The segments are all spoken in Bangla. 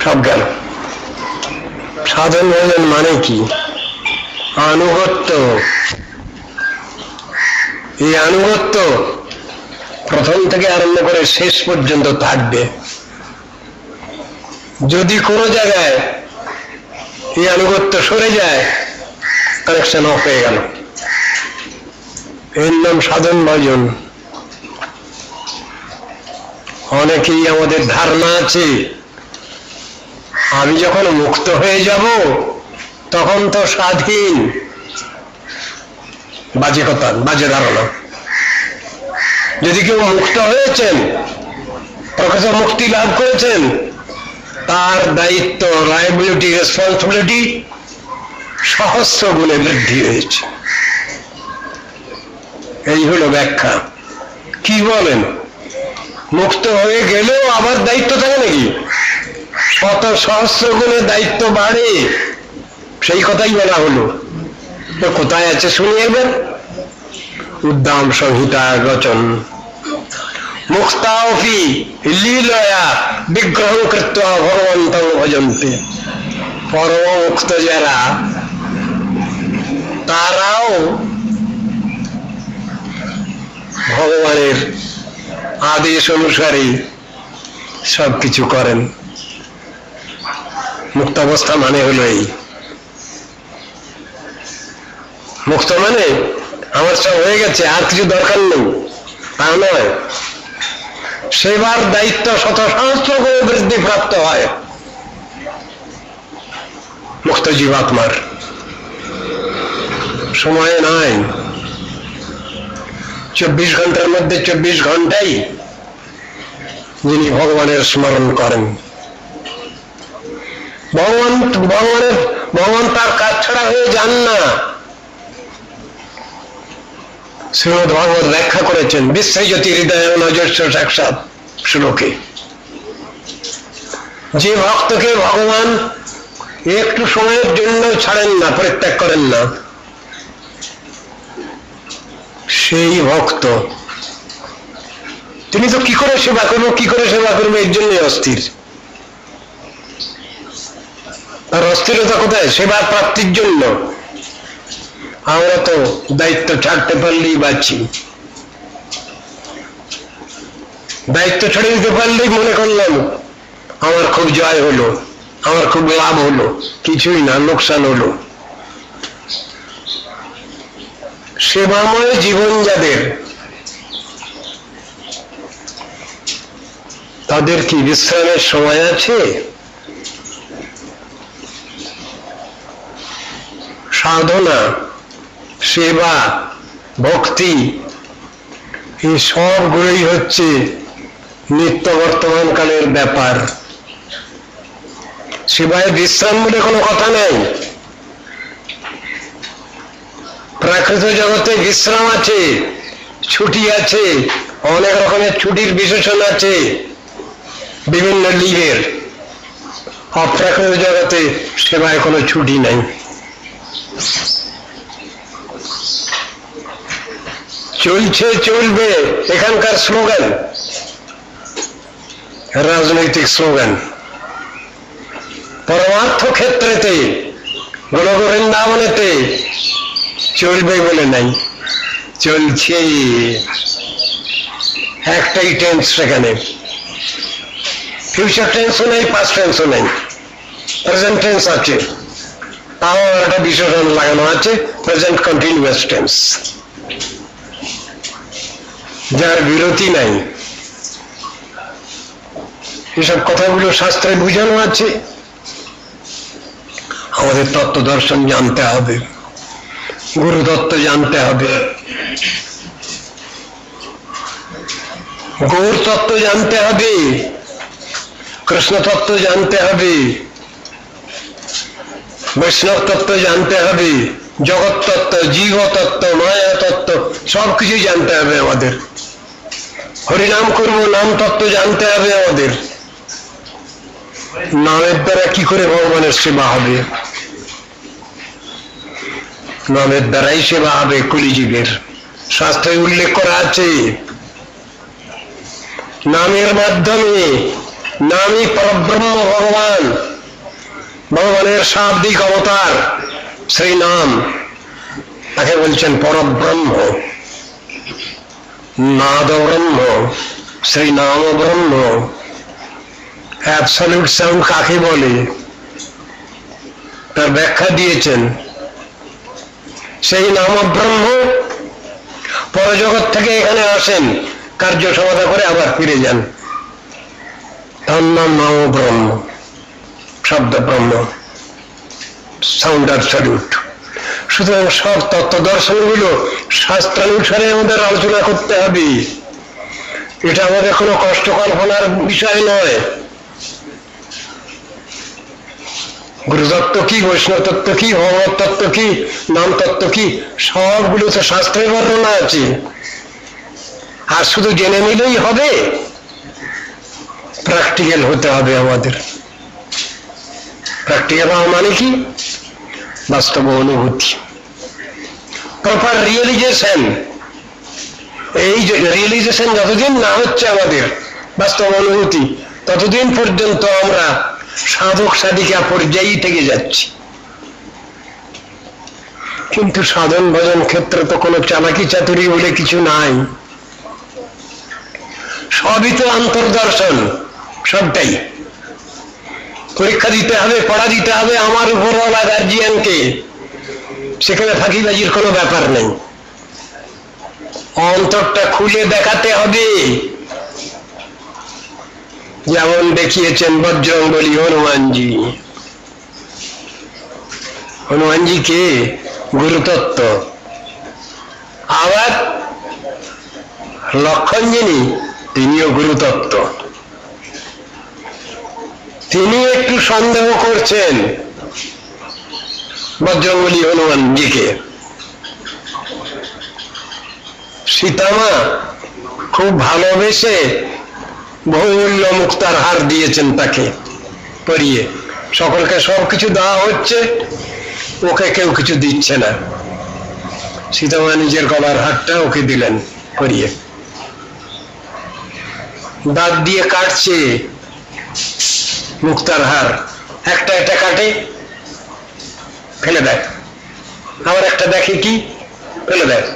সব গেল। সাধন ভজন মানে কি? আনুগত্য। এই আনুগত্য প্রথম থেকে আরম্ভ করে শেষ পর্যন্ত থাকবে। যদি কোনো জায়গায় এই আনুগত্য সরে যায়, কানেকশন অফ হয়ে গেল। এর নাম সাধন ভজন। অনেকেই আমাদের ধারণা আছে আমি যখন মুক্ত হয়ে যাব তখন তো স্বাধীন। বাজে কথা, বাজে ধারণা। যদি কেউ মুক্ত হয়েছেন, প্রকৃত মুক্তি লাভ করেছেন, তার দায়িত্ব, লায়াবিলিটি, রেসপন্সিবিলিটি সহস্র গুণে বৃদ্ধি হয়েছে। এই হলো ব্যাখ্যা। কি বলেন? মুক্ত হয়ে গেলেও আবার দায়িত্ব থাকে নাকি? শত সহস্র গুণে দায়িত্ব বাড়ে, সেই কথাই বলা হলো। তো কোথায় আছে শুনি এবার? উদ্দাম সংহিতা রচন। মুক্তাওপি লীলয়া বিগ্রহ কৃত্বা ভগবন্তং ভজন্তে। পরম মুক্ত যারা, তারাও ভগবানের আদেশ অনুসারে সবকিছু করেন। মুক্তাবস্থা মানে হলো এই। মুক্ত মানে আমার সব হয়ে গেছে, আর কিছু দরকার নেই, তা নয়। সেবার দায়িত্ব শত সহস্র করে বৃদ্ধি প্রাপ্ত হয় মুক্ত জীবাত্মার। সময় নাই। 24 ঘন্টার মধ্যে 24 ঘন্টাই যিনি ভগবানের স্মরণ করেন, ভগবান তার কাজ ছাড়া হয়ে যান না। শ্রীমদ ভাগবত ব্যাখ্যা করেছেন বিশ্বজ্যোতি হৃদয় নজস্ব সাক্ষাৎ শ্লোকে। যে ভক্তকে ভগবান একটু সময়ের জন্য ছাড়েন না, পরিত্যাগ করেন না, সেই ভক্ত তিনি তো কি করে সেবা করবো, কি করে সেবা করবো, এর জন্য অস্থির। আর অস্থিরতা কোথায়? সেবা প্রাপ্তির জন্য। আমরা তো দায়িত্ব ছাড়তে পারলেই বাঁচি। দায়িত্ব ছেড়ে দিতে পারলেই মনে করলাম আমার খুব জয় হলো, আমার খুব লাভ হলো। কিছুই না, লোকসান হলো। সেবাময় জীবন যাদের, তাদের কি বিশ্রামের সময় আছে? সাধনা, সেবা, ভক্তি এই সবগুলোই হচ্ছে নিত্য বর্তমান কালের ব্যাপার। সেবায় বিশ্রাম বলে কোনো কথা নেই। প্রাকৃত জগতে বিশ্রাম আছে, ছুটি আছে, অনেক রকমের ছুটির বিশেষণ আছে বিভিন্ন লিগের। অপ্রাকৃত জগতে সেবায় কোনো ছুটি নাই। চলছে, চলবে, এখানকার স্লোগান, রাজনৈতিক স্লোগান। পরমার্থ ক্ষেত্রেতে, গোলকবৃন্দাবনেতে চলবে বলে নাই, চলছে। একটাই টেন্স সেখানে, ফিউচার টেন্সও নেই, পাস্ট টেন্সও নেই, প্রেজেন্ট টেন্স আছে। তাও একটা বিশেষণ লাগানো আছে, প্রেজেন্ট কন্টিনিউয়াস টেন্স, যার বিরতি নাই। এসব কথাগুলো শাস্ত্রে বুঝানো আছে। আমাদের তত্ত্ব দর্শন জানতে হবে, গুরু তত্ত্ব জানতে হবে, গৌর তত্ত্ব জানতে হবে, কৃষ্ণ তত্ত্ব জানতে হবে, বৈষ্ণব তত্ত্ব জানতে হবে, জগৎ তত্ত্ব, জীব তত্ত্ব, মায়া তত্ত্ব সবকিছু জানতে হবে আমাদের। হরিনাম করব, নাম তত্ত্ব জানতে হবে আমাদের। নামের দ্বারা কি করে ভগবানের সেবা হবে? নামের দ্বারাই সেবা হবে কলিযুগের। শাস্ত্রে উল্লেখ করা আছে নামের মাধ্যমে নামই পরব্রহ্ম ভগবান, ভগবানের শাব্দিক অবতার সেই নাম, তাকে বলছেন পরব্রহ্ম। নাদ ব্রহ্ম, সেই নাম ব্রহ্ম। অ্যাবসলিউট সাউন্ড কাকে বলে তার ব্যাখ্যা দিয়েছেন। সেই নাম ব্রহ্ম পরজগৎ থেকে এখানে আসেন, কার্য সমাধা করে আবার ফিরে যান, তার নাম নাম ব্রহ্ম, শব্দ ব্রহ্ম, সাউন্ড অ্যাবসলিউট। সুতরাং সব তত্ত্ব দর্শনগুলো শাস্ত্রানুসারে আমাদের আলোচনা করতে হবে। এটা আমাদের কোনো কষ্ট কল্পনার বিষয় নয়। গুরুতত্ত্ব কি, বৈষ্ণব তত্ত্ব কি, ভগবত তত্ত্ব কি, নাম তত্ত্ব কি, সবগুলো তো শাস্ত্রের বর্ণনা আছে। আর শুধু জেনে নিলেই হবে? প্র্যাকটিক্যাল হতে হবে আমাদের। প্র্যাকটিক্যাল মানে কি? বাস্তব অনুভূতি, প্রপার রিয়েলাইজেশন। এই রিয়েলাইজেশন যতদিন না হচ্ছে আমাদের বাস্তব অনুভূতি, ততদিন পর্যন্ত আমরা সাধক সাধিকা পর্যায়ে থেকে যাচ্ছি। কিন্তু সাধন ভজন ক্ষেত্রে তো কোনো চালাকি চাতুরি বলে কিছু নাই, সবই তো অন্তর্দর্শন। সবটাই পরীক্ষা দিতে হবে, পড়া দিতে হবে আমার উপরওয়ালা গার্জিয়ানকে, সেখানে ফাঁকিবাজির কোনো ব্যাপার নেই। অন্তরটা খুলে দেখাতে হবে, যেমন দেখিয়েছেন বজরংবলী হনুমানজি। হনুমানজি কে? গুরুতত্ত্ব। আবার লক্ষণ যিনি, তিনিও গুরুতত্ত্ব। তিনি একটু সন্দেহ করছেন বজরংবলী হনুমানজিকে। সীতামা খুব ভালোবেসে বহুমূল্য মুক্তার হার দিয়েছেন তাকে পরিয়ে। সকলকে সবকিছু দেওয়া হচ্ছে, ওকে কেউ কিছু দিচ্ছে না। সীতামা নিজের গলার হারটা ওকে দিলেন পরিয়ে। দাঁত দিয়ে কাটছে মুক্তার হার, একটা একটা কাটে ফেলে দেয়, আবার একটা দেখে কি ফেলে দেয়।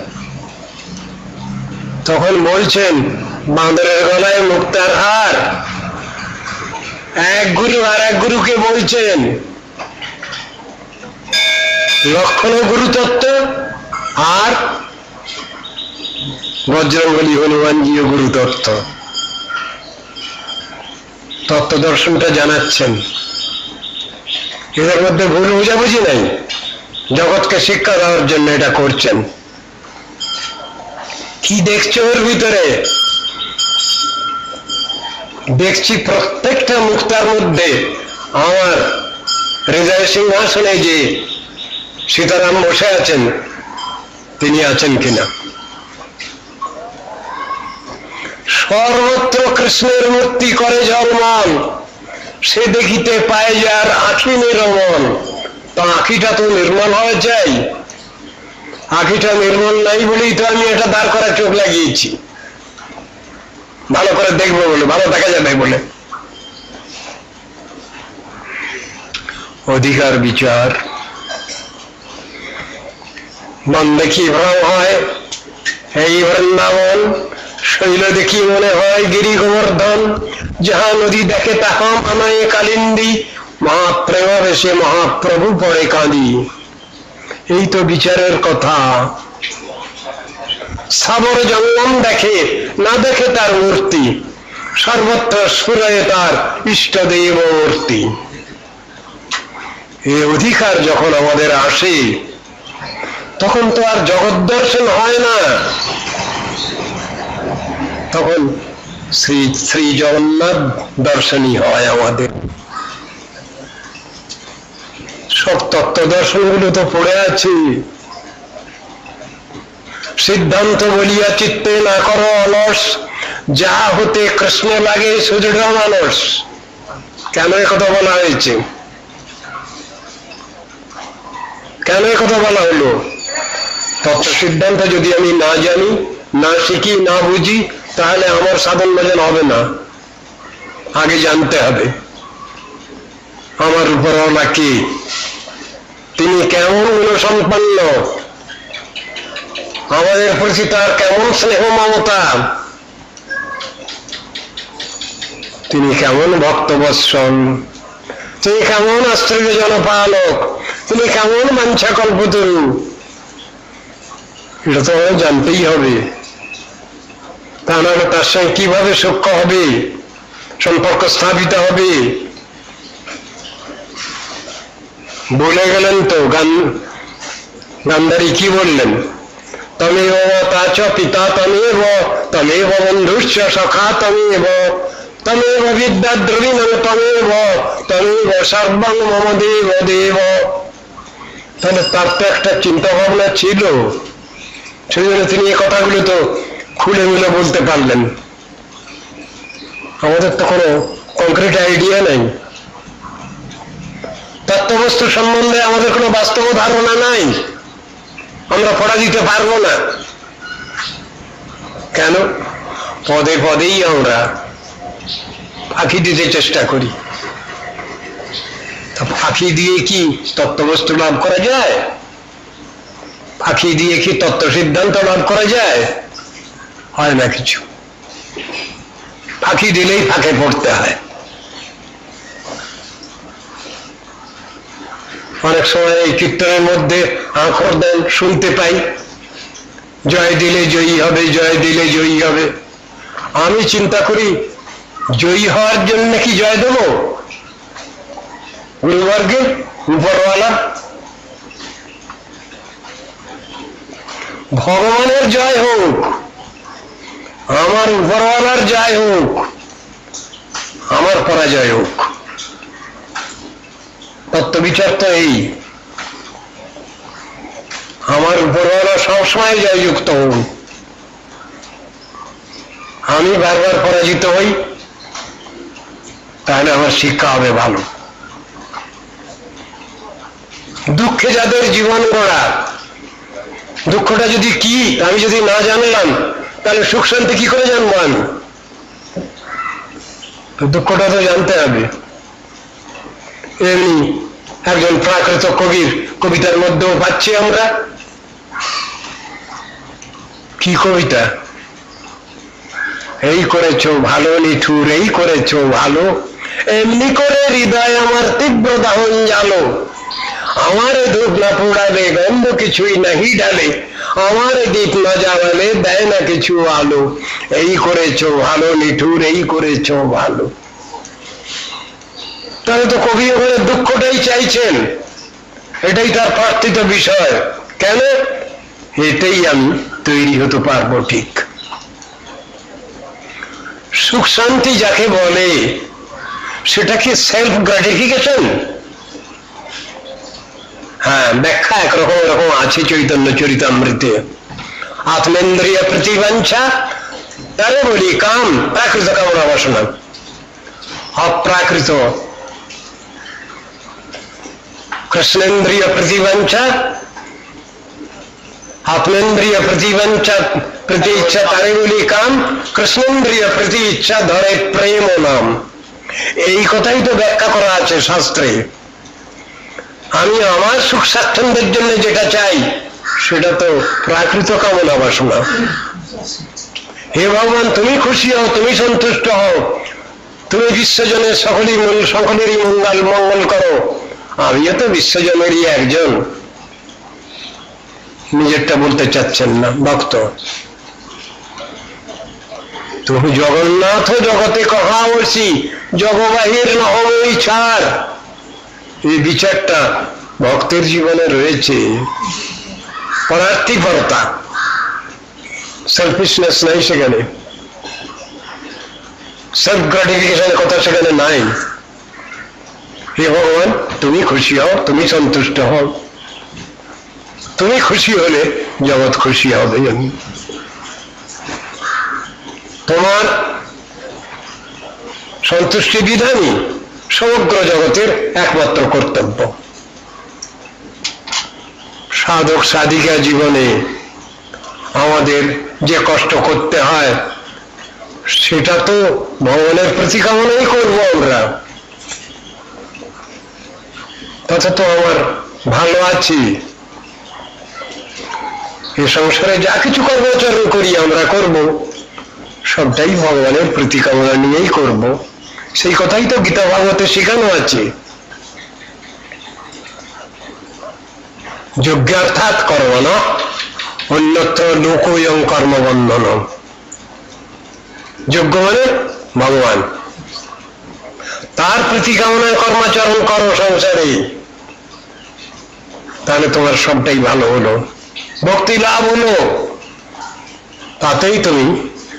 তখন বলছেন বাঁদরের গলায় মুক্তার হার। এক গুরু আর এক গুরুকে বলছেন, লক্ষণ গুরুতত্ত্ব আর বজরংবলী হনুমানজিও গুরুতত্ত্ব। তত্ত্ব দর্শনটা জানাচ্ছেন, এদের মধ্যে ভুল বোঝাবুঝি নাই, জগৎকে শিক্ষা দেওয়ার জন্য এটা করছেন। কি দেখছো ওর ভিতরে? দেখছি প্রত্যেকটা মুক্তার মধ্যে আমার হৃদয় সিংহাসনে যে সীতারাম বসে আছেন, তিনি আছেন কিনা। সর্বত্র কৃষ্ণের মূর্তি করে জলমল, সে দেখিতে পায় যার আঁখি নির্মল। তো আঁখিটা তো নির্মল হওয়া চাই, আঁখিটা নির্মল নাই বলেই তো আমি এটা দাঁড় করা চোখ লাগিয়েছি, ভালো করে দেখবো বলে, ভালো দেখা যাবে বলে। অধিকার বিচার মন দেখি ভ্রম হয়, এই বৃন্দাবন শৈল দেখি মনে হয় গিরি গোবর্ধন। যাহা নদী দেখে তাহা মানায় কালিন্দী, মহাপ্রেম বেশে মহাপ্রভু পরে কাঁদি। এই তো বিচারের কথা। সাবর জঙ্গম দেখে না দেখে তার মূর্তি, সর্বত্র সুরয়ে তার ইষ্টদেব মূর্তি। এই অধিকার যখন আমাদের আসে, তখন তো আর জগৎ দর্শন হয় না, তখন শ্রী শ্রী জগন্নাথ দর্শনই হয় আমাদের। সব তত্ত্ব দর্শনগুলো তো পড়ে আছে। সিদ্ধান্ত বলিয়া চিত্তে না করো অলস, যাহা হতে কৃষ্ণ লাগে সুদৃঢ় মানুষ। কেন কথা বলা হয়েছে? কেন কথা বলা হলো? তত্ত্ব সিদ্ধান্ত যদি আমি না জানি, না শিখি, না বুঝি, তাহলে আমার সাধন ভজন হবে না। আগে জানতে হবে আমার উপরওয়ালা কে, তিনি কেমন গুণসম্পন্ন, আমাদের প্রতি তার কেমন স্নেহ মমতা, তিনি কেমন ভক্তবৎসল, তিনি কেমন আশ্চর্য জনপালক, তিনি কেমন বাঞ্ছা কল্পতরু, এটা তো জানতেই হবে। তা নাহলে তার সঙ্গে কিভাবে সখ্য হবে, সম্পর্ক স্থাপিত হবে? বলে গেলেন তো গান্ধারী কি বললেন? তমেব তাচ পিতা তমেব, তমেব বন্ধুশ্চ সখা তমেব, তমেব বিদ্যা দ্রবিণং তমেব, তমেব সর্বং মম দেব দেব। তাহলে তার তো একটা চিন্তা ভাবনা ছিল, সেই জন্য তিনি এই কথাগুলো তো খুলে মিলে বলতে পারলেন। আমাদের তো কোনো কংক্রিট আইডিয়া নেই, তত্ত্ববস্তু সম্বন্ধে আমাদের কোনো বাস্তব ধারণা নাই, আমরা পড়া দিতে পারবো না। কেন? পদে পদেই আমরা ফাঁকি দিতে চেষ্টা করি। ফাঁকি দিয়ে কি তত্ত্ববস্তু লাভ করা যায়? ফাঁকি দিয়ে কি তত্ত্ব সিদ্ধান্ত লাভ করা যায়? হয় না কিছু। ফাঁকি দিলেই ফাঁকে পড়তে হয়। অনেক সময় এই কীর্তনের মধ্যে আঁখর দেন শুনতে পাই, জয় দিলে জয়ী হবে, জয় দিলে জয়ী হবে। আমি চিন্তা করি, জয়ী হওয়ার জন্য কি জয় দেব গুরুবর্গে, উপরওয়ালা? ভগবানের জয় হোক, আমার উপরওয়ালার জয় হোক, আমার পরাজয় হোক। তত্ত্ববিচার তো এই, আমার উপরওয়ালা সবসময় জয়যুক্ত হন, আমি বারবার পরাজিত হই, তাহলে আমার শিক্ষা হবে ভালো। দুঃখে যাদের জীবন গড়া, দুঃখটা যদি কি আমি যদি না জানলাম, তাহলে সুখ শান্তি কি করে জানবো আমি? দুঃখটা তো জানতে হবে। এমনি একজন প্রাকৃত কবির কবিতার মধ্যেও পাচ্ছি আমরা। কি কবিতা? এই করেছো ভালো নিঠুর, এই করেছো ভালো, এমনি করে হৃদয় আমার তীব্র দাহন জালো, আমার ধূপ না পোড়ালে গন্ধ কিছুই নাহি ডালে, আমার দীপ না জ্বালালে দেয় না কিছু আলো, এই করেছো ভালো নিঠুর, এই করেছো ভালো। তাহলে তো কবি ওখানে দুঃখটাই চাইছেন, এটাই তার প্রার্থিত বিষয়। কেন? এটাই আমি তৈরি হতে পারবো ঠিক। সুখ শান্তি যাকে বলে সেটা কি সেলফ গ্রাটিফিকেশন? হ্যাঁ, ব্যাখ্যা একরকম এরকম আছে চৈতন্য চরিতামৃতে। আত্মেন্দ্রিয় প্রতিবাঞ্ছা, তারে বলি কাম, প্রাকৃত কামনা বাসনা। অপ্রাকৃত কৃষ্ণেন্দ্রিয় প্রতিবাঞ্ছা, আত্মেন্দ্রিয় প্রতিবাঞ্ছা প্রতি ইচ্ছা, তারে বলি কাম, কৃষ্ণেন্দ্রিয় প্রতি ইচ্ছা ধরে প্রেম নাম। এই কথাই তো ব্যাখ্যা করা আছে শাস্ত্রে। আমি আমার সুখ স্বাচ্ছন্দ্যের জন্য যেটা চাই সেটা তো প্রাকৃত কামনা বাসনা। হে ভগবান, তুমি খুশি হও, তুমি সন্তুষ্ট হও, তুমি বিশ্বজনের সকলেরই মঙ্গল করো। আমিও তো বিশ্বজনেরই একজন। নিজেরটা বলতে চাচ্ছেন না ভক্ত। তুমি জগন্নাথ জগতে কহা বলছি, জগবাহির নহই ছাড়। এই বিচারটা ভক্তের জীবনে রয়েছে। পরার্থীপরতা, সেলফিশনেস নাই সেখানে, সেলফ গ্রাটিফিকেশনের কথা সেখানে নাই। হে ভগবান, তুমি খুশি হও, তুমি সন্তুষ্ট হও, তুমি খুশি হলে জগৎ খুশি হবে। তোমার সন্তুষ্টি বিধানই সমগ্র জগতের একমাত্র কর্তব্য। সাধক সাধিকা জীবনে আমাদের যে কষ্ট করতে হয়, সেটা তো ভগবানের প্রতি কামনাই করবো আমরা, তাতে তো আমার ভালো আছি। এ সংসারে যা কিছু কর্মাচরণ করি আমরা করব, সবটাই ভগবানের প্রতি কামনা নিয়েই করব। সেই কথাই তো গীতা ভাগবতে শেখানো আছে, যজ্ঞার্থাৎ কর্মণ অন্যত্র লোকোয়ং কর্মবন্ধন। যজ্ঞ মানে ভগবান, তার প্রতি কামনায় কর্মাচরণ করো সংসারে, তাহলে তোমার সবটাই ভালো হলো, ভক্তি লাভ হলো, তাতেই তুমি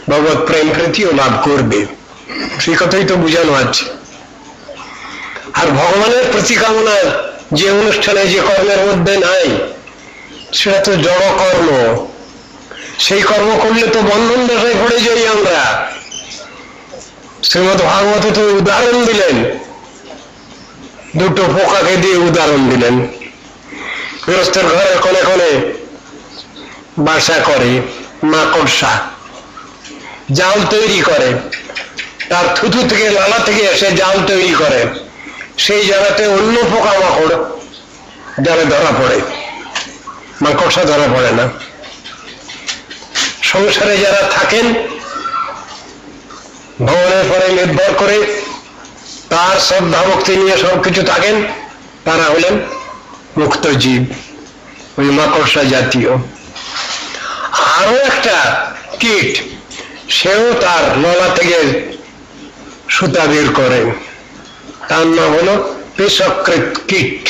ভগবত প্রেম প্রীতিও লাভ করবে। সেই কথাই তো বুঝানো আছে। আর ভগবানের প্রতি কামনা যে অনুষ্ঠানে যে কর্মের মধ্যে নাই, সেটা তো জড় কর্ম। সেই কর্ম করলে তো বন্ধন দশায় পড়ে যাই আমরা। শ্রীমদ ভাগবতে তো উদাহরণ দিলেন, দুটো পোকাকে দিয়ে উদাহরণ দিলেন। গৃহস্থের ঘরে কোনে কোনে বাসা করে মাকড়সা, জাল তৈরি করে, তার থুতু থেকে লালা থেকে এসে জাল তৈরি করে, সেই জায়গাতে অন্য পোকা মাকড় জালে ধরা পড়ে, মাকড়সা ধরা পড়ে না। সংসারে যারা থাকেন ভগবানের পরে নির্ভর করে, তার শ্রদ্ধা ভক্তি নিয়ে সবকিছু থাকেন, তারা হলেন মুক্ত জীব, ওই মাকড়সা জাতীয়। আরো একটা কীট, সেও তার ললা থেকে সুতা বের করে, তার নাম হলো পেশকৃত কীট,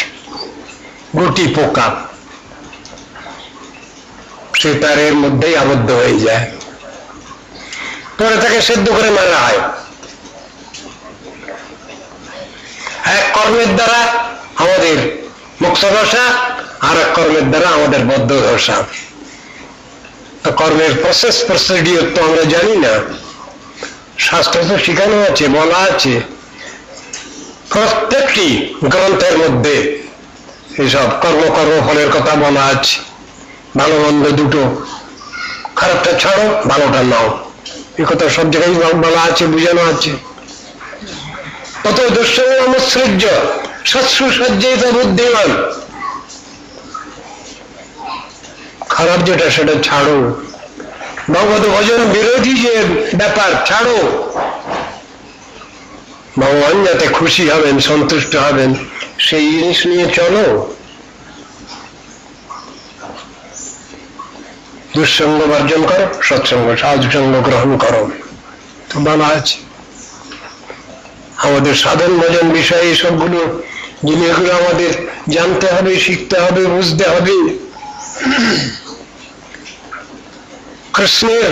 গুটি পোকা। সে তার এর মধ্যেই আবদ্ধ হয়ে যায়, পরে তাকে সেদ্ধ করে মারা হয়। এক কর্মের দ্বারা আমাদের মুক্ত দশা, আর এক কর্মের দ্বারা আমাদের বদ্ধ দশা। কর্মের প্রসিডিওর তো আমরা জানি না, শাস্ত্র তো শিখানো আছে, বলা আছে, প্রত্যেকটি গ্রন্থের মধ্যে এইসব কর্মফলের কথা বলা আছে। ভালো মন্দ দুটো, খারাপটা ছাড়ো, ভালোটা নাও, এ কথা সব জায়গায় বলা আছে, বুঝানো আছে। তত দুঃসংযমসৃজ্য সৎসুসজ্জিত বুদ্ধিমান, খারাপ যেটা সেটা ছাড়ো, ভগবত ভজন বিরোধী যে ব্যাপার ছাড়ো, ভগবান যাতে খুশি হবেন, সন্তুষ্ট হবেন, সেই জিনিস নিয়ে চলো। দুঃসঙ্গ বর্জন করো, সৎসঙ্গ সাধুসঙ্গ গ্রহণ করো, তো বলা আছে। আমাদের সাধন ভজন বিষয়ে সবগুলো জিনিসগুলো আমাদের জানতে হবে, শিখতে হবে, বুঝতে হবে। কৃষ্ণের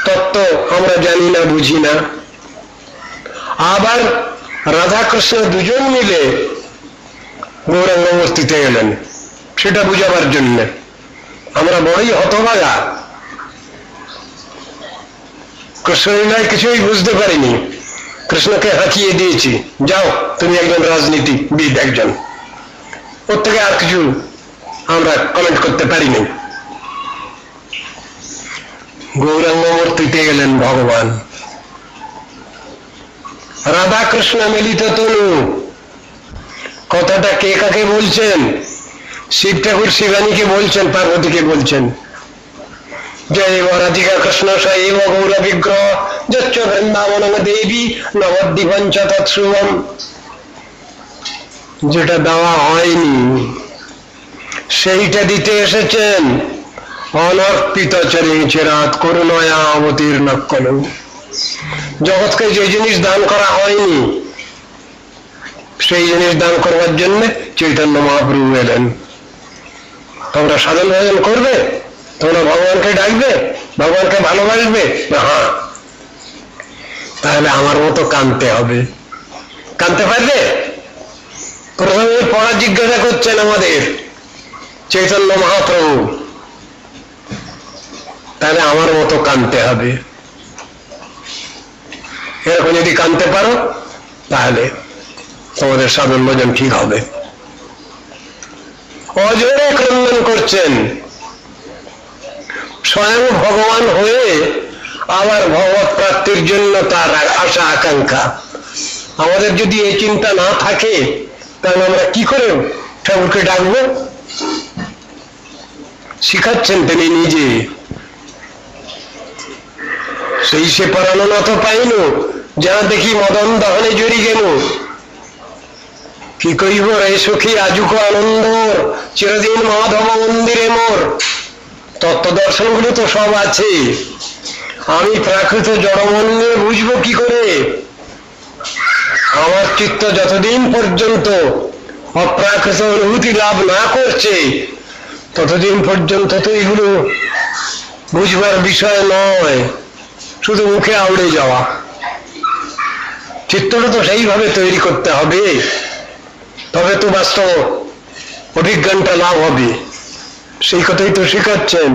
তত্ত্ব আমরা জানি না, বুঝি না। আবার রাধা কৃষ্ণ দুজন মিলে গৌরাঙ্গ মূর্তিতে গেলেন, সেটা বুঝাবার জন্য আমরা বড়ই হতভাগা। কৃষ্ণলীলায় কিছুই বুঝতে পারিনি, কৃষ্ণকে হাঁকিয়ে দিয়েছি, যাও তুমি একজন রাজনীতিবিদ, একজন, ওর থেকে আর কিছু আমরা কমেন্ট করতে পারিনি। গৌরাঙ্গ মূর্তিতে গেলেন ভগবান, রাধা কৃষ্ণ মিলিত তনু, কথাটা কে কাকে বলছেন? শিব ঠাকুর শিবানীকে বলছেন, পার্বতীকে বলছেন, জয় রাধিকা কৃষ্ণ সৈব গৌর বিগ্রহ যচ্চ বৃন্দাবন দেবী নবদ্বীপঞ্চ তৎসুভম। যেটা দেওয়া হয়নি সেইটা দিতে এসেছেন। অনর্পিত চরিচিরাত করুণয়া অবতীর্ণ কলু। জগৎকে যে জিনিস দান করা হয়নি সেই জিনিস দান করবার জন্য চৈতন্য মহাপ্রভু এলেন। তোমরা সাধন ভজন করবে, তোমরা ভগবানকে ডাকবে, ভগবানকে ভালোবাসবে, হ্যাঁ, তাহলে আমার মতো কাঁদতে হবে। কাঁদতে পারবে? প্রথমে পড়া জিজ্ঞাসা করছেন আমাদের চৈতন্য মহাপ্রভু, তাহলে আমার মতো কাঁদতে হবে। এরকম যদি কাঁদতে পারো তাহলে তোমাদের সাধন ভজন ঠিক হবে। অজরে ক্রন্দন করছেন, স্বয়ং ভগবান হয়ে আবার ভগবত প্রাপ্তির জন্য তার আশা আকাঙ্ক্ষা। আমাদের যদি এই চিন্তা না থাকে তাহলে আমরা কি করে ঠাকুরকে ডাকবো? শিখাচ্ছেন তিনি নিজে, সেই সে পরানো নত পাইল, যা দেখি মদন দহনে জড়ি গেল। কি কইব রে সখী আজুক আনন্দ, চিরদিন মাধব মন্দিরে মোর। তত্ত্ব দর্শন গুলো তো সব আছে, আমি প্রাকৃত জড়মন নিয়ে বুঝবো কি করে? আমার চিত্ত যতদিন পর্যন্ত অপ্রাকৃত অনুভূতি লাভ না করছে ততদিন পর্যন্ত তো এগুলো বুঝবার বিষয় নয়, শুধু মুখে আউড়ে যাওয়া। চিত্তটা তো সেইভাবে তৈরি করতে হবে, তবে তো বাস্তব অভিজ্ঞানটা লাভ হবে। সেই কথাই তো শেখাচ্ছেন।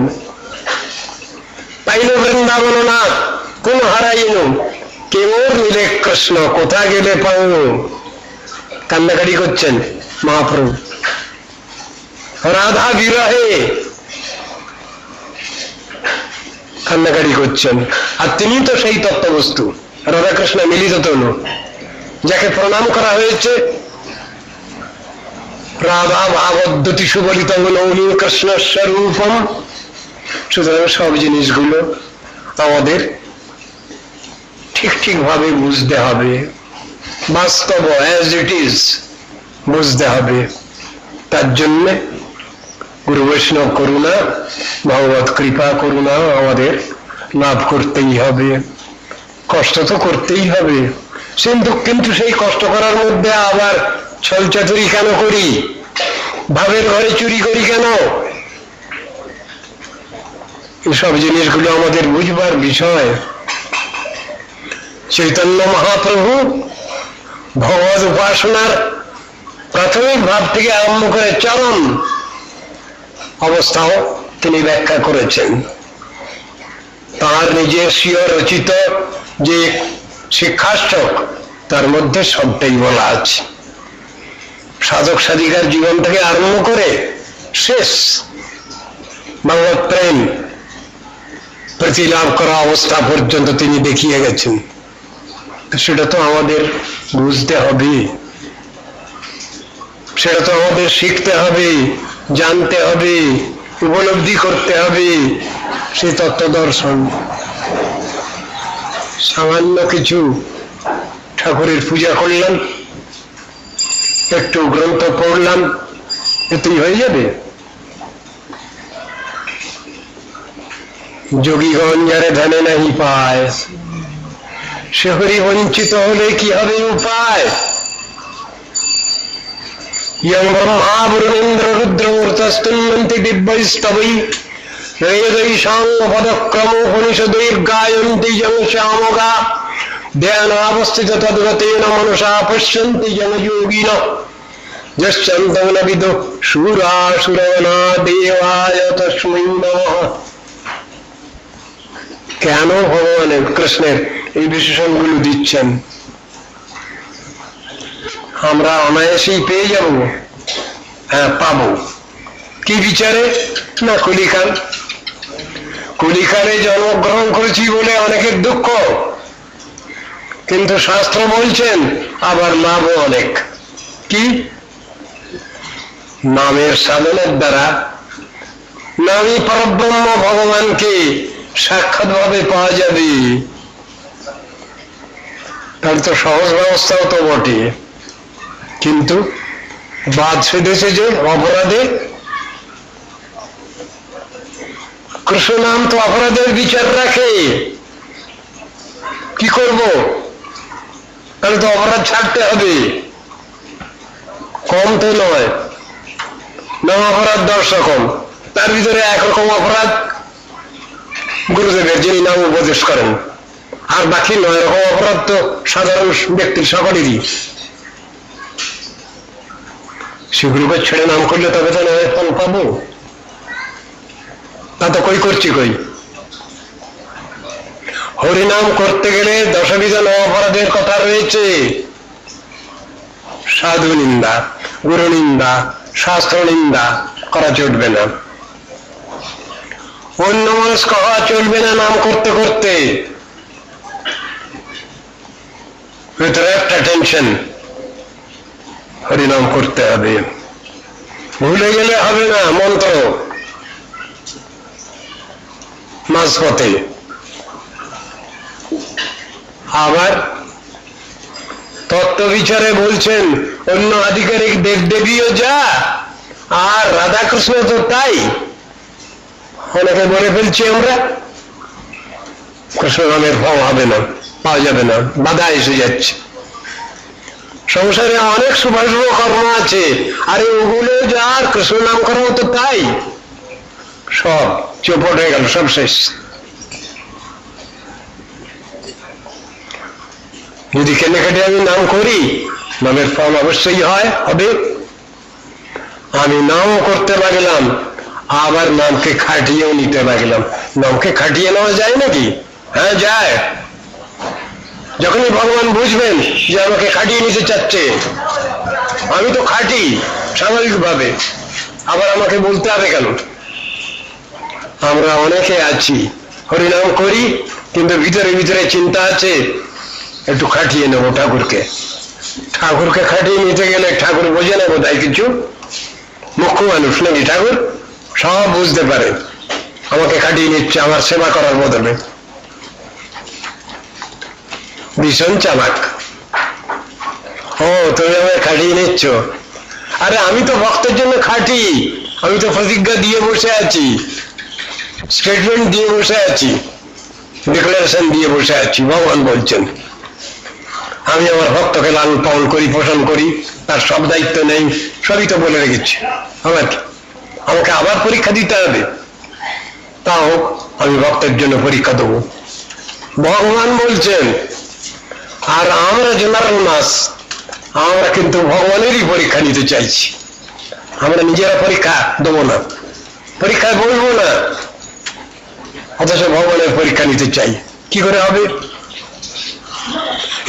পাইল বৃন্দাবন না কোন হারাইল, কেমন নিলে কৃষ্ণ কোথা গেলে পাও। কান্নাকাটি করছেন মহাপ্রভু রাধা বিরহে, কান্নাকাটি করছেন। আর তিনি তো সেই তত্ত্ববস্তু, রাধাকৃষ্ণ মিলিত তনু, যাকে প্রণাম করা হয়েছে। রাধা ভাবদ্যতি সুবলিত নৌনী কৃষ্ণ স্বরূপম। সুতরাং সব জিনিসগুলো আমাদের ঠিক ঠিক ভাবে বুঝতে হবে, বাস্তব অ্যাজ ইট ইজ বুঝতে হবে। তার জন্য গুরু বৈষ্ণব করুণা, ভগবত কৃপা করুণা আমাদের লাভ করতেই হবে। কষ্ট তো করতেই হবে, কিন্তু সেই কষ্ট করার মধ্যে আবার ছলচাতুরি কেন করি? ভাবের ঘরে চুরি করি কেন? এসব জিনিসগুলো আমাদের বুঝবার বিষয়। চৈতন্য মহাপ্রভু ভগবত উপাসনার প্রাথমিক ভাব থেকে আরম্ভ করে চরম অবস্থাও তিনি ব্যাখ্যা করেছেন। তাঁর নিজের স্বীয় রচিত যে শিক্ষাষ্টক তার মধ্যে সবটাই বলা আছে। সাধক সাধিকার জীবন থেকে আরম্ভ করে শেষ ভগবত প্রেম প্রতিলাভ করা অবস্থা পর্যন্ত তিনি দেখিয়ে গেছেন। সেটা তো আমাদের বুঝতে হবে, সেটা তো আমাদের শিখতে হবে, জানতে হবে, উপলব্ধি করতে হবে। সেই তত্ত্ব দর্শন সামান্য কিছু ঠাকুরের পূজা করলাম, একটু গ্রন্থ পড়লাম, এতেই হয়ে যাবে? যোগীগণ যারে ধ্যানে নাহি পায়, সে হরি বঞ্চিত হলে কি হবে উপায়? ইয়ং ব্রহ্মা বরুণেন্দ্র রুদ্র মূর্তস্তুন্নন্তি দিব্যস্তবৈ বেদৈষাং পদক্রম উপনিষদৈর্গায়ন্তি য়ং শ্যামগা ধ্যানাবস্থিত তদ্গতেন মনসা পশ্যন্তি য়ং যোগিনঃ যশ্চন্তো ন বিদু সুরাসুরগণা দেবায় তস্मै নমঃ। কেন ভগবানের কৃষ্ণের এই বিশেষণগুলো দিচ্ছেন? আমরা অনায়াসেই পেয়ে যাব। হ্যাঁ, পাবো। কি বিচারে? না কলিকাল। কলিকালে জন্মগ্রহণ করেছি বলে অনেকের দুঃখ, কিন্তু শাস্ত্র বলছেন আবার লাভও অনেক। কি? নামের সাধনের দ্বারা নামী পরব্রহ্ম ভগবানকে সাক্ষাৎ ভাবে পাওয়া যাবে। তার তো সহজ ব্যবস্থাও তো বটে, কিন্তু বাদ সেধেছে যে অপরাধে। কৃষ্ণ নাম তো অপরাধের বিচার রাখে। কি করব? তাহলে তো অপরাধ ছাড়তে হবে, কম তো নয়। নাম অপরাধ 10 রকম, তার ভিতরে একরকম অপরাধ গুরুদেবের, যিনি নাম উপদেশ করেন, আর বাকি 9 রকম অপরাধ তো সাধারণ ব্যক্তির সকলেরই। সেগুলোকে ছেড়ে নাম করলে তবে তো নয় ফল পাবো। তা তো কই করছি কই। হরিনাম করতে গেলে 10বিধ অপরাধের কথা রয়েছে। সাধু নিন্দা, গুরু নিন্দা, শাস্ত্র নিন্দা করা চলবে না। অন্য মনস্ক হওয়া চলবে না নাম করতে করতে। ভিতরে একটা টেনশন, হরিনাম করতে হবে, ভুলে গেলে হবে না মন্ত্র মাঝপথে। আবার তত্ত্ব বিচারে বলছেন অন্য আধিকারিক দেবদেবীও যা, আর রাধাকৃষ্ণ তো তাই। অনেকে বলে ফেলছি আমরা কৃষ্ণ নামের ফল হবে না, পাওয়া যাবে না, বাধা এসে যাচ্ছে। সংসারে অনেক শুভাশুভ কর্ম আছে, আরে ওগুলো যা, কৃষ্ণ নাম করাও তো তাই। সব চৌপট হয়ে গেল, সব শেষ। যদি কেনাকাটি আমি নাম করি, নামের ফল অবশ্যই হবে। আমি নামও করতে লাগলাম, আবার নামকে খাটিয়েও নিতে লাগলাম। নামকে খাটিয়ে নেওয়া যায় নাকি? হ্যাঁ যায়। যখনই ভগবান বুঝবেন যে আমাকে খাটিয়ে নিতে চাচ্ছে, আমি তো খাটি স্বাভাবিকভাবে, আবার আমাকে বলতে হবে কেন? আমরা অনেকে আছি হরিনাম করি, কিন্তু ভিতরে ভিতরে চিন্তা আছে একটু খাটিয়ে নেবো ঠাকুরকে। ঠাকুরকে খাটিয়ে নিতে গেলে ঠাকুর বোঝে না বোধহয় কিছু, মুখ্য মানুষ নাকি ঠাকুর, সব বুঝতে পারে। আমাকে খাটিয়ে নিচ্ছে আমার সেবা করার বদলে, ভীষণ চালাক। ও তুমি আমাকে খাটিয়ে নিচ্ছ? আরে আমি তো ভক্তের জন্য খাটি, আমি তো প্রতিজ্ঞা দিয়ে বসে আছি, স্টেটমেন্ট দিয়ে বসে আছি, ডিক্লারেশন দিয়ে বসে আছি। ভগবান বলছেন আমি আমার ভক্তকে লালন পালন করি, পোষণ করি, তার সব দায়িত্ব নেই, সবই তো বলে রেখেছি। আমাকে আবার পরীক্ষা দিতে হবে, তাও আমি ভক্তের জন্য পরীক্ষা দেবো। ভগবান বলছেন, আর আমরা জেনারেল মাস, আমরা কিন্তু ভগবানেরই পরীক্ষা নিতে চাইছি। আমরা নিজেরা পরীক্ষা দেবো না, পরীক্ষায় বলবো না, অথচ ভগবানের পরীক্ষা নিতে চাই। কি করে হবে?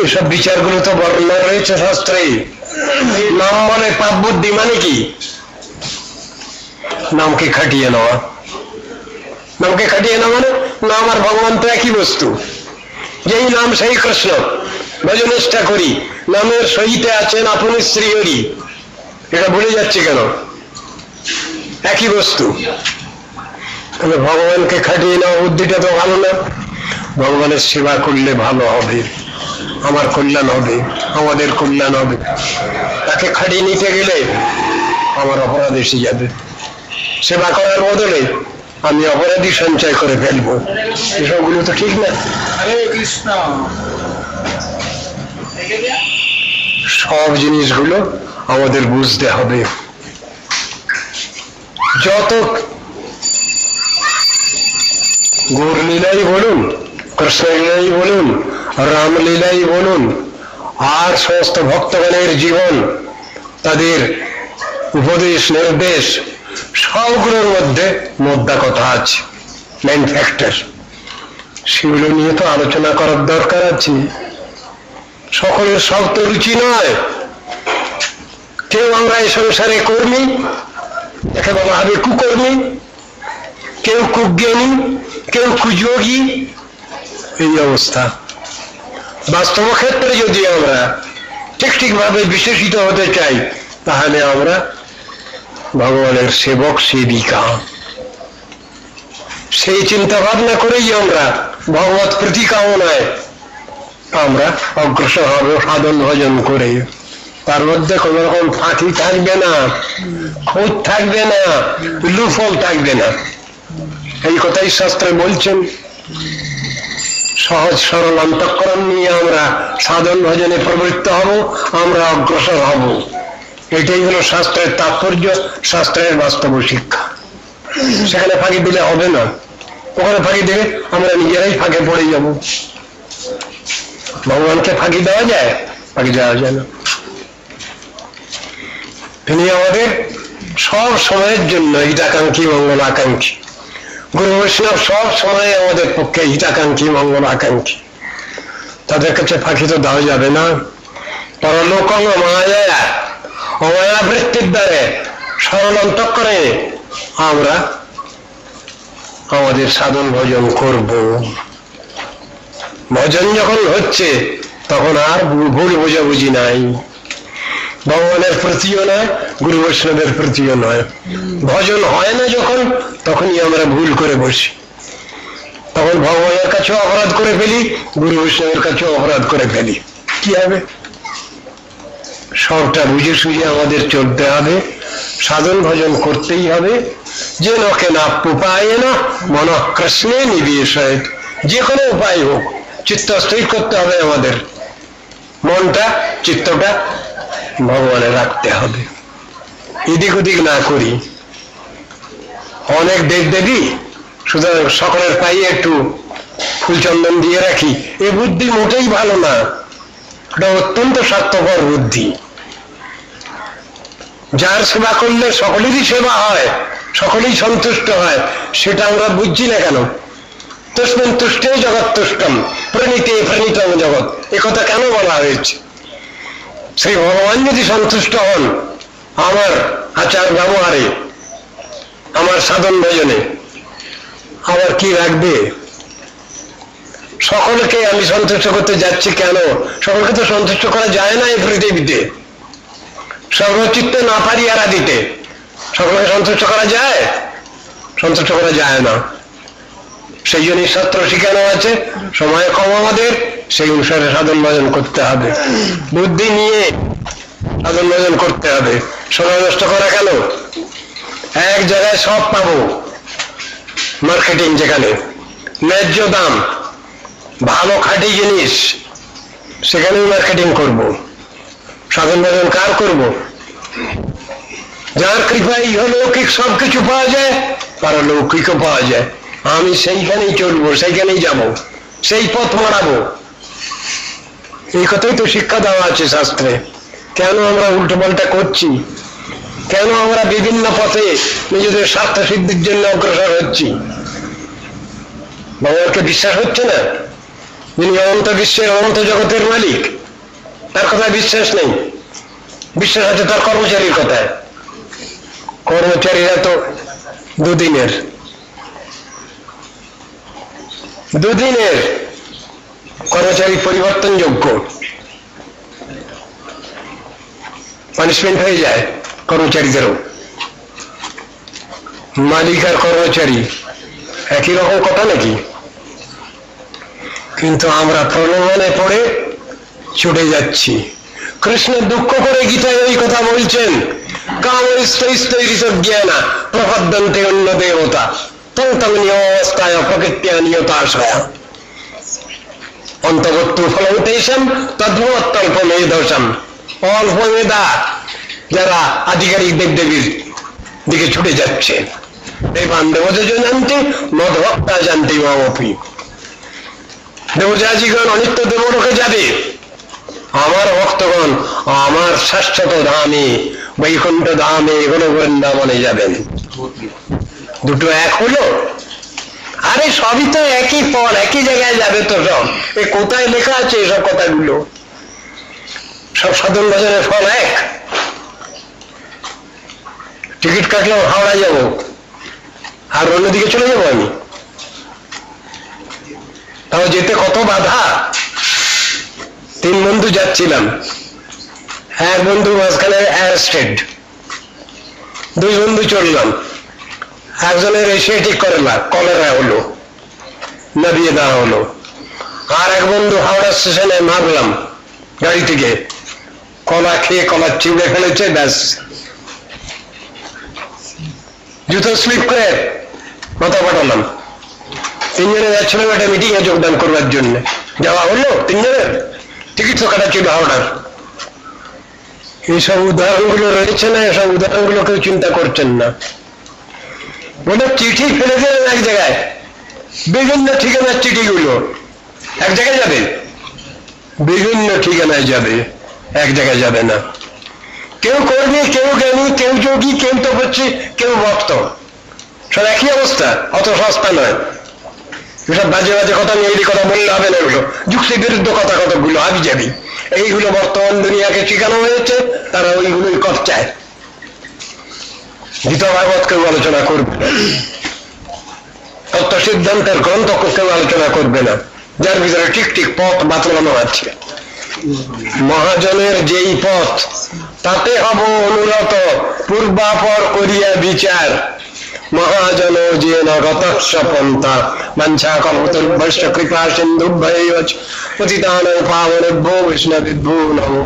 এসব বিচারগুলো তো বর্ণনা রয়েছে শাস্ত্রে। নাম মানে পাপ বুদ্ধি, মানে কি? নামকে খাটিয়ে নেওয়া। নামকে খাটিয়ে নেওয়া মানে নাম আর ভগবান তো একই বস্তু। যেই নাম সেই কৃষ্ণ, ভজনিষ্ঠা করি, নামের সহিতে আছেন আপনি শ্রীহরি, এটা ভুলে যাচ্ছে কেন? একই বস্তু। তবে ভগবানকে খাটিয়ে নেওয়া বুদ্ধিটা তো ভালো না। ভগবানের সেবা করলে ভালো হবে, আমার কল্যাণ হবে, আমাদের কল্যাণ হবে। তাকে খাটিয়ে নিতে গেলে আমার অপরাধ এসে যাবে, সেবা করার বদলে আমি অপরাধী সঞ্চয় করে ফেলবো। এসবগুলো তো ঠিক না। সব জিনিসগুলো আমাদের বুঝতে হবে। যত গৌর লীলাই বলুন, কৃষ্ণ লীলাই বলুন, রামলীলাই বলুন, আর সমস্ত ভক্তগণের জীবন, তাদের উপদেশ নির্দেশ, সবগুলোর মধ্যে মোদ্দা কথা আছে, মেইন ফ্যাক্টর। সেগুলো নিয়ে তো আলোচনা করার দরকার আছে। সকলের সব তো রুচি নয়। কেউ আমরা এই সংসারে কর্মী, একে বলা হবে কুকর্মী, কেউ কুজ্ঞানী, কেউ কুযোগী, এই অবস্থা। বাস্তব ক্ষেত্রে যদি আমরা ঠিকভাবে বিশেষিত হতে চাই, তাহলে আমরা ভগবানের সেবক সেবিকা, সেই চিন্তা ভাবনা করেই আমরা ভগবত প্রীতি কামনায় আমরা অগ্রসর হব সাধন ভজন করে। তার মধ্যে কোন রকম ফাঁকি থাকবে না, খুঁত থাকবে না, লুফল থাকবে না। এই কথাই শাস্ত্রে বলছেন। সহজ সরল অন্তঃকরণ নিয়ে আমরা সাধন ভজনে প্রবৃত্ত হব, আমরা অগ্রসর হব। এটাই হলো শাস্ত্রের তাৎপর্য, শাস্ত্রের বাস্তব শিক্ষা। সেখানে ফাঁকি দিলে হবে না, ওখানে ফাঁকি দিলে আমরা নিজেরাই ফাঁকে পড়ে যাব। ভগবানকে ফাঁকি দেওয়া যায়? ফাঁকি দেওয়া যায় না। তিনি আমাদের সব সময়ের জন্য হিতাকাঙ্ক্ষী, মঙ্গল আকাঙ্ক্ষী। গুরু বৈষ্ণব সব সময় আমাদের পক্ষে হিতাকাঙ্ক্ষী, মঙ্গল আকাঙ্ক্ষী। তাদের কাছে ফাঁকি তো দেওয়া যাবে না। পরলোক মায়া, অমায়া বৃত্তির দ্বারে সরল অন্তঃকরণে আমরা আমাদের সাধন ভজন করব। ভজন যখন হচ্ছে তখন আর ভুল বোঝাবুঝি নাই, ভগবানের প্রতিও নয়, গুরু বৈষ্ণবের প্রতিও নয়। ভজন হয় না যখন, তখনই আমরা ভুল করে বসি, তখন ভগবানের কাছেও অপরাধ করে ফেলি, গুরু বৈষ্ণবের কাছেও অপরাধ করে ফেলি। কি হবে? সবটা বুঝে সুঝে আমাদের চলতে হবে, সাধন ভজন করতেই হবে। যে নকে না উপায় না মন কৃষ্ণে নিবেশয়, যে কোনো উপায় হোক চিত্ত স্থির করতে হবে, আমাদের মনটা চিত্তটা ভগবানে রাখতে হবে, এদিক ওদিক না করি। অনেক দেব দেবী, সুতরাং সকলের পায়ে একটু ফুলচন্দন দিয়ে রাখি, এ বুদ্ধি মোটেই ভালো না, এটা অত্যন্ত স্বার্থপর বুদ্ধি। যার সেবা করলে সকলেরই সেবা হয়, সকলেই সন্তুষ্ট হয়, সেটা আমরা বুঝছি না কেন? তস্মিন তুষ্টে জগৎ তুষ্টম প্রণীতে প্রণীতম জগৎ, একথা কেন বলা হয়েছে? শ্রী ভগবান যদি সন্তুষ্ট হন আমার আচার ব্যবহারে, আমার সাধন ভজনে, আবার কি রাখবে? সকলকে আমি সন্তুষ্ট করতে যাচ্ছি কেন? সকলকে তো সন্তুষ্ট করা যায় না এই পৃথিবীতে, সর্বচিত্তে না পারি এরা দিতে। সকলকে সন্তুষ্ট করা যায়? সন্তুষ্ট করা যায় না। সেই জন্যই শাস্ত্র শিখানো আছে, সময় কম আমাদের, সেই অনুসারে সাধন ভজন করতে হবে, বুদ্ধি নিয়ে সাধন ভজন করতে হবে। সময় নষ্ট করা কেন? এক জায়গায় সব পাবো, মার্কেটিং যেখানে ন্যায্য দাম, ভালো খাঁটি জিনিস, সেখানেই মার্কেটিং করব। সাধন ভজন কার করব? যার কৃপায় ইহলৌকিক সবকিছু পাওয়া যায়, পারলৌকিকও পাওয়া যায়। আমি সেইখানেই চলবো, সেইখানেই যাব, সেই পথ মারাবো। এই কথাই তো শিক্ষা দেওয়া আছে শাস্ত্রে। কেন আমরা উল্টো পাল্টা করছি? কেন আমরা বিভিন্ন পথে নিজেদের স্বার্থ সিদ্ধির জন্য অগ্রসর হচ্ছি? ভগবানকে বিশ্বাস হচ্ছে না, যিনি অনন্ত বিশ্বের অনন্ত জগতের মালিক, তার কথায় বিশ্বাস নেই। বিশ্বাস আছে তার কর্মচারীর কথায়। কর্মচারীরা তো দুদিনের কর্মচারী পরিবর্তনযোগ্য, পানিশমেন্ট হয়ে যায় কর্মচারীদেরও। মালিক আর কর্মচারী একই রকম কথা নাকি? কিন্তু আমরা প্রলোভনে পড়ে ছুটে যাচ্ছি। কৃষ্ণ দুঃখ করে গীতায় ওই কথা বলছেন, কামস্তৈস্তৈরিতজ্ঞানা প্রপদ্যন্তে অন্য দেবতা তং তং নিয়মস্থায় প্রকৃত্যাঃ নিয়তাশয়া অন্তবত্তু ফলং তেষাং তদ্ভবত্যল্পমেধসাম। অল্প মেধা যারা আধিকারিক দেবদেবীর দিকে ছুটে যাচ্ছে, দেবান দেবজ জানতে মদভক্তা জানতে মামপি। দেবজাজিগণ অনিত্য দেবলোকে যাবে, আমার ভক্তগণ আমার শাশ্বত ধামে বৈকুণ্ঠ ধামে গণবৃন্দাবনে যাবেন। দুটো এক হলো? আরে সবই তো একই ফল, একই জায়গায় যাবে তো সব। এ কোথায় লেখা আছে এসব কথাগুলো? সব সাধন ভজনের ফল এক। টিকিট কাটলেও হাওড়া যাবো, আর অন্যদিকে চলে যাবো আমি, তাও যেতে কত বাধা। 3 বন্ধু যাচ্ছিলাম, এক বন্ধু মাঝখানে অ্যারেস্টেড, 2 বন্ধু চললাম, একজনের এশিয়াটিক কলেরা হলো, নামিয়ে দেওয়া হলো, আর এক বন্ধু হাওড়া স্টেশনে মারলাম গাড়ি থেকে, কলা খেয়ে কলা চিবড়ে ফেলেছে, ব্যাস জুতো স্লিপ করে মাথা পাঠালাম। 3 জনে যাচ্ছিলাম একটা মিটিং এ যোগদান করবার জন্য, যাওয়া হলো 3 জনের, টিকিট তো কাটা ছিল হাওড়ার। এইসব উদাহরণগুলো রয়েছে না, এসব উদাহরণগুলো কেউ চিন্তা করছেন না। বলে চিঠি ফেলে দিলেন এক জায়গায়, বিভিন্ন ঠিকানার চিঠিগুলো এক জায়গায় যাবে, বিভিন্ন ঠিকানায় যাবে, এক জায়গায় যাবে না। কেউ কর্মী, কেউ জ্ঞানী, কেউ যোগী, কেউ তপস্বী, কেউ ভক্ত, সব একই অবস্থা, অত সস্তা নয়। এসব বাজে বাজে কথা নিয়ে এই কথা বললে হবে না, এগুলো যুক্তি বিরুদ্ধ কথা কতগুলো আমি যাবি। এইগুলো বর্তমান দুনিয়াকে শিখানো হয়েছে, তারা ওইগুলোই করচায়। গীতা ভাগবত কেউ আলোচনা করবে, তত্ত্ব সিদ্ধান্তের গ্রন্থ কেউ আলোচনা করবে না, যার ভিতরে ঠিক ঠিক পথ বাতলানো আছে। মহাজনের যেই পথ, তাতে হব অনুরত, পূর্বাপর করিয়া বিচার। মহাজন যে নগতস্য পন্থা বাঞ্ছা কল্পতরুভ্যশ্চ কৃপা সিন্ধুভ্যৈব চ পতিতানাং পাবনেভ্যো বৈষ্ণবেভ্যো নমো।